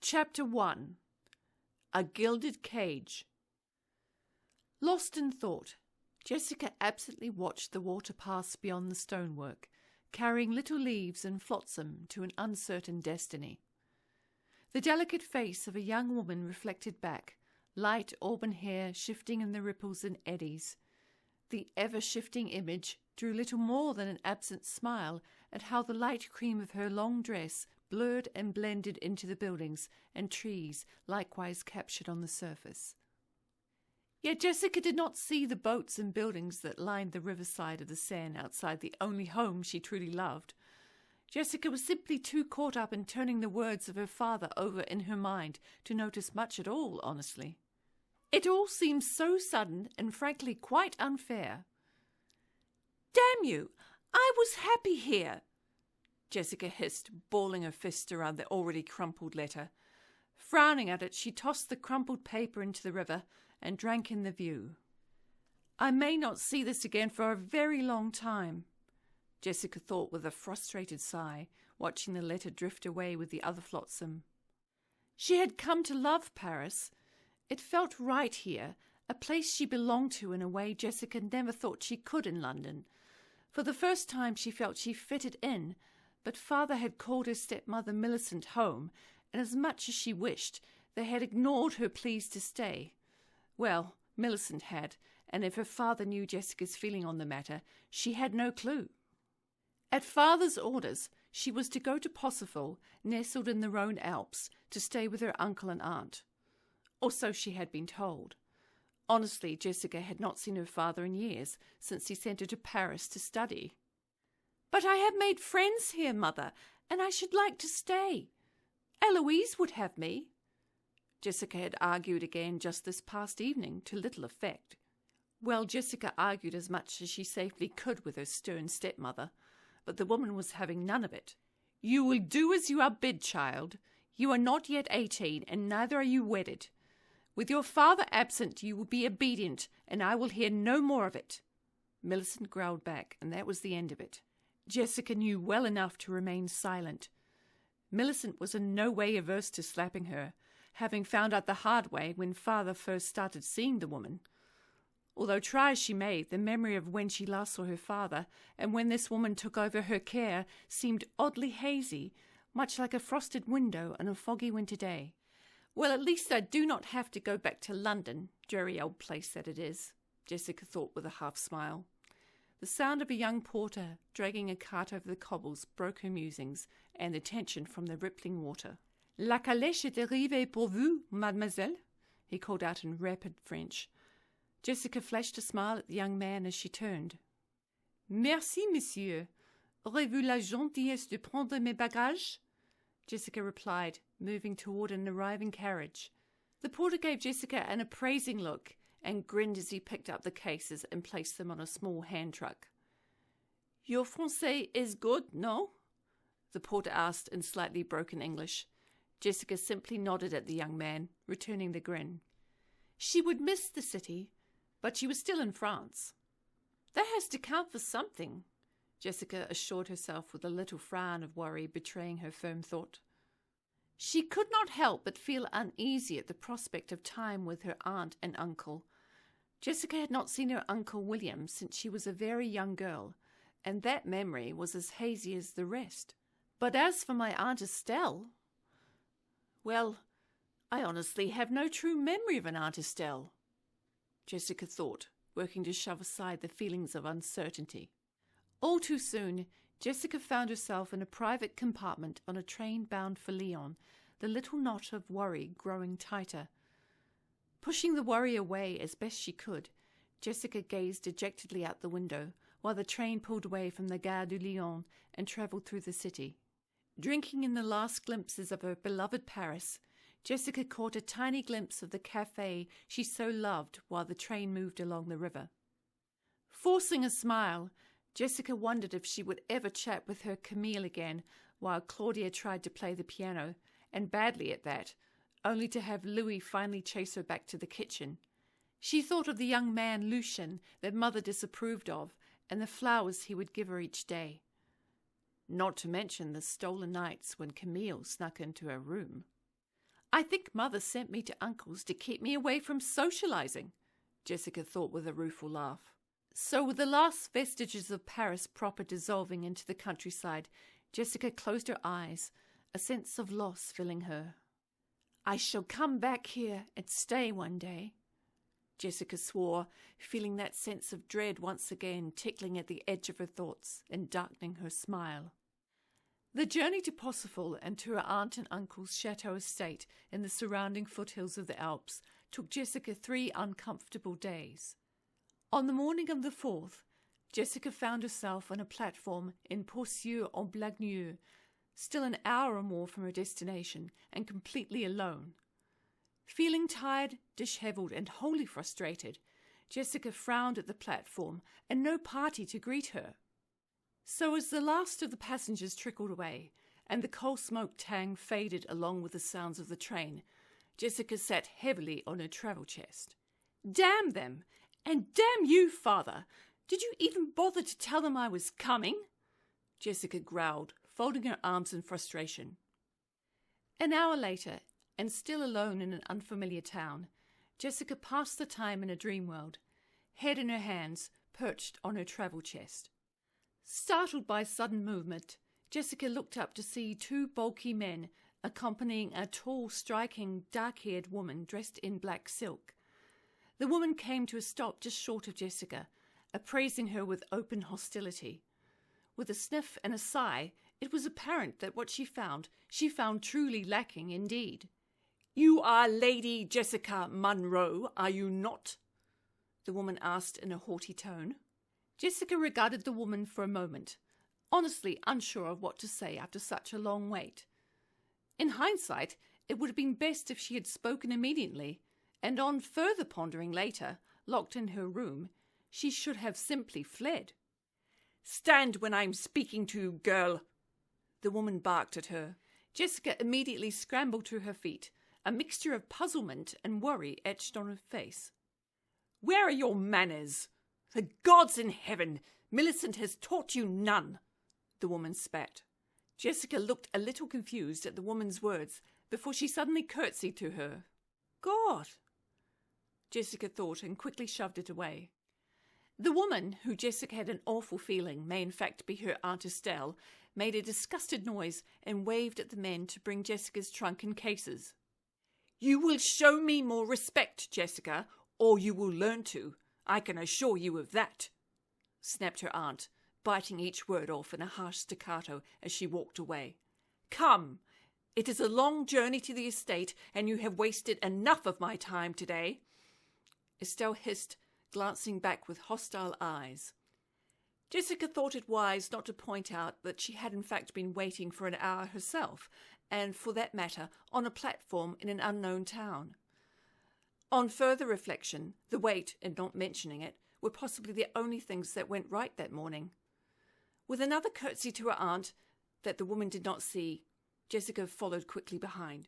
Chapter 1. A Gilded Cage. Lost in thought, Jessica absently watched the water pass beyond the stonework, carrying little leaves and flotsam to an uncertain destiny. The delicate face of a young woman reflected back, light auburn hair shifting in the ripples and eddies. The ever-shifting image drew little more than an absent smile at how the light cream of her long dress blurred and blended into the buildings and trees likewise captured on the surface. Yet Jessica did not see the boats and buildings that lined the riverside of the Seine outside the only home she truly loved. Jessica was simply too caught up in turning the words of her father over in her mind to notice much at all, honestly. It all seemed so sudden and frankly quite unfair. "Damn you! I was happy here!" Jessica hissed, balling her fist around the already crumpled letter. Frowning at it, she tossed the crumpled paper into the river and drank in the view. "I may not see this again for a very long time," Jessica thought with a frustrated sigh, watching the letter drift away with the other flotsam. She had come to love Paris. It felt right here, a place she belonged to in a way Jessica never thought she could in London. For the first time she felt she fitted in, but father had called her stepmother Millicent home, and as much as she wished, they had ignored her pleas to stay. Well, Millicent had, and if her father knew Jessica's feeling on the matter, she had no clue. At father's orders, she was to go to Parsifal, nestled in the Rhone Alps, to stay with her uncle and aunt. Or so she had been told. Honestly, Jessica had not seen her father in years, since he sent her to Paris to study. "But I have made friends here, mother, and I should like to stay. Eloise would have me." Jessica had argued again just this past evening, to little effect. Well, Jessica argued as much as she safely could with her stern stepmother, but the woman was having none of it. "You will do as you are bid, child. You are not yet 18, and neither are you wedded. With your father absent, you will be obedient, and I will hear no more of it." Millicent growled back, and that was the end of it. Jessica knew well enough to remain silent. Millicent was in no way averse to slapping her, having found out the hard way when father first started seeing the woman. Although try as she may, the memory of when she last saw her father and when this woman took over her care seemed oddly hazy, much like a frosted window on a foggy winter day. "Well, at least I do not have to go back to London, dreary old place that it is," Jessica thought with a half-smile. The sound of a young porter dragging a cart over the cobbles broke her musings and the tension from the rippling water. "La calèche est arrivée pour vous, mademoiselle," he called out in rapid French. Jessica flashed a smile at the young man as she turned. "Merci, monsieur. Aurez-vous la gentillesse de prendre mes bagages?" Jessica replied, moving toward an arriving carriage. The porter gave Jessica an appraising look and grinned as he picked up the cases and placed them on a small hand truck. "Your français is good, no?" the porter asked in slightly broken English. Jessica simply nodded at the young man, returning the grin. She would miss the city, but she was still in France. "That has to count for something," Jessica assured herself with a little frown of worry betraying her firm thought. She could not help but feel uneasy at the prospect of time with her aunt and uncle. Jessica had not seen her Uncle William since she was a very young girl, and that memory was as hazy as the rest. But as for my Aunt Estelle, well, I honestly have no true memory of an Aunt Estelle, Jessica thought, working to shove aside the feelings of uncertainty. All too soon, Jessica found herself in a private compartment on a train bound for Lyon, the little knot of worry growing tighter. Pushing the worry away as best she could, Jessica gazed dejectedly out the window while the train pulled away from the Gare de Lyon and travelled through the city. Drinking in the last glimpses of her beloved Paris, Jessica caught a tiny glimpse of the café she so loved while the train moved along the river. Forcing a smile, Jessica wondered if she would ever chat with her Camille again while Claudia tried to play the piano, and badly at that, only to have Louis finally chase her back to the kitchen. She thought of the young man Lucien that mother disapproved of, and the flowers he would give her each day. Not to mention the stolen nights when Camille snuck into her room. I think Mother sent me to Uncle's to keep me away from socializing, Jessica thought with a rueful laugh. So with the last vestiges of Paris proper dissolving into the countryside, Jessica closed her eyes, a sense of loss filling her. I shall come back here and stay one day, Jessica swore, feeling that sense of dread once again tickling at the edge of her thoughts and darkening her smile. The journey to Parsifal and to her aunt and uncle's chateau estate in the surrounding foothills of the Alps took Jessica 3 uncomfortable days. On the morning of the 4th, Jessica found herself on a platform in Pourcieux-en-Blagneux, still an hour or more from her destination and completely alone. Feeling tired, dishevelled, and wholly frustrated, Jessica frowned at the platform and no party to greet her. So as the last of the passengers trickled away and the coal smoke tang faded along with the sounds of the train, Jessica sat heavily on her travel chest. Damn them! And damn you, Father! Did you even bother to tell them I was coming? Jessica growled, folding her arms in frustration. An hour later, and still alone in an unfamiliar town, Jessica passed the time in a dream world, head in her hands, perched on her travel chest. Startled by sudden movement, Jessica looked up to see 2 bulky men accompanying a tall, striking, dark-haired woman dressed in black silk. The woman came to a stop just short of Jessica, appraising her with open hostility. With a sniff and a sigh, it was apparent that what she found truly lacking indeed. "You are Lady Jessica Munro, are you not?" the woman asked in a haughty tone. Jessica regarded the woman for a moment, honestly unsure of what to say after such a long wait. In hindsight, it would have been best if she had spoken immediately, and on further pondering later, locked in her room, she should have simply fled. "Stand when I'm speaking to you, girl!" the woman barked at her. Jessica immediately scrambled to her feet, a mixture of puzzlement and worry etched on her face. "Where are your manners? The gods in heaven, Millicent has taught you none!" the woman spat. Jessica looked a little confused at the woman's words before she suddenly curtsied to her. "God!" Jessica thought and quickly shoved it away. The woman, who Jessica had an awful feeling may in fact be her Aunt Estelle, made a disgusted noise and waved at the men to bring Jessica's trunk and cases. "You will show me more respect, Jessica, or you will learn to. I can assure you of that," snapped her aunt, biting each word off in a harsh staccato as she walked away. "Come, it is a long journey to the estate, and you have wasted enough of my time today," Estelle hissed, glancing back with hostile eyes. Jessica thought it wise not to point out that she had in fact been waiting for an hour herself, and for that matter, on a platform in an unknown town. On further reflection, the wait and not mentioning it were possibly the only things that went right that morning. With another curtsy to her aunt that the woman did not see, Jessica followed quickly behind.